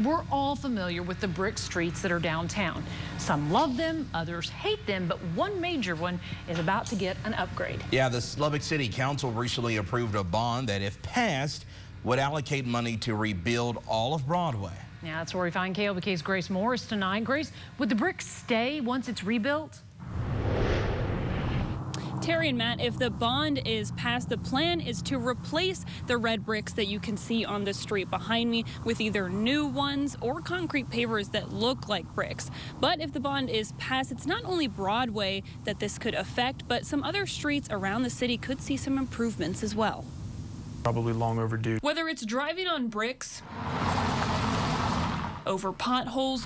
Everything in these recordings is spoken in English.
We're all familiar with the brick streets that are downtown. Some love them, others hate them, but one major one is about to get an upgrade. Yeah, the Lubbock City Council recently approved a bond that, if passed, would allocate money to rebuild all of Broadway. Now, that's where we find KLBK's Grace Morris tonight. Grace, would the brick stay once it's rebuilt? Terry and Matt, if the bond is passed, the plan is to replace the red bricks that you can see on the street behind me with either new ones or concrete pavers that look like bricks. But if the bond is passed, it's not only Broadway that this could affect, but some other streets around the city could see some improvements as well. Probably long overdue. Whether it's driving on bricks, over potholes,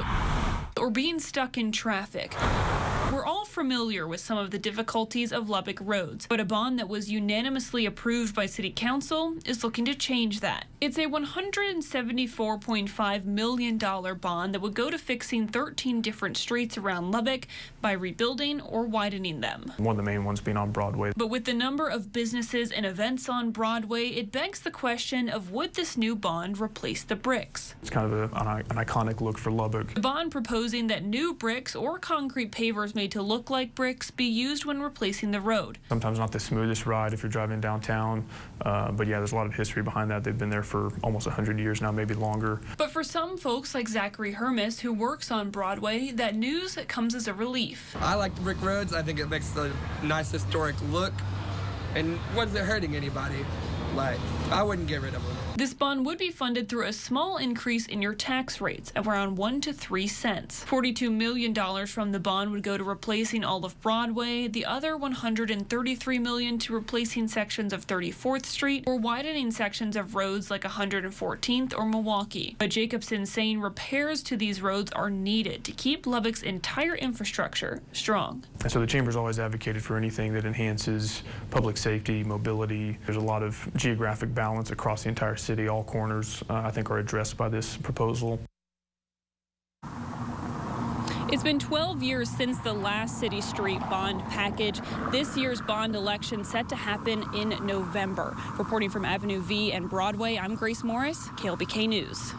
or being stuck in traffic, we're all familiar with some of the difficulties of Lubbock roads, but a bond that was unanimously approved by City Council is looking to change that. It's a $174.5 million bond that would go to fixing 13 different streets around Lubbock by rebuilding or widening them. One of the main ones being on Broadway. But with the number of businesses and events on Broadway, it begs the question of would this new bond replace the bricks? It's kind of an iconic look for Lubbock. The bond proposing that new bricks or concrete pavers made to look like bricks be used when replacing the road. Sometimes not the smoothest ride if you're driving downtown, but yeah, there's a lot of history behind that. They've been there for almost 100 years now, maybe longer. But for some folks like Zachary Hermes, who works on Broadway, that news comes as a relief. I like the brick roads. I think it makes a nice historic look, and wasn't hurting anybody. Like, I wouldn't get rid of them. This bond would be funded through a small increase in your tax rates of around 1 to 3 cents. $42 million from the bond would go to replacing all of Broadway, the other $133 million to replacing sections of 34th Street or widening sections of roads like 114th or Milwaukee. But Jacobson's saying repairs to these roads are needed to keep Lubbock's entire infrastructure strong. And so the Chamber's always advocated for anything that enhances public safety, mobility. There's a lot of geographic balance across the entire city. All corners, I think, are addressed by this proposal. It's been 12 years since the last City Street bond package. This year's bond election set to happen in November. Reporting from Avenue V and Broadway, I'm Grace Morris, KLBK News.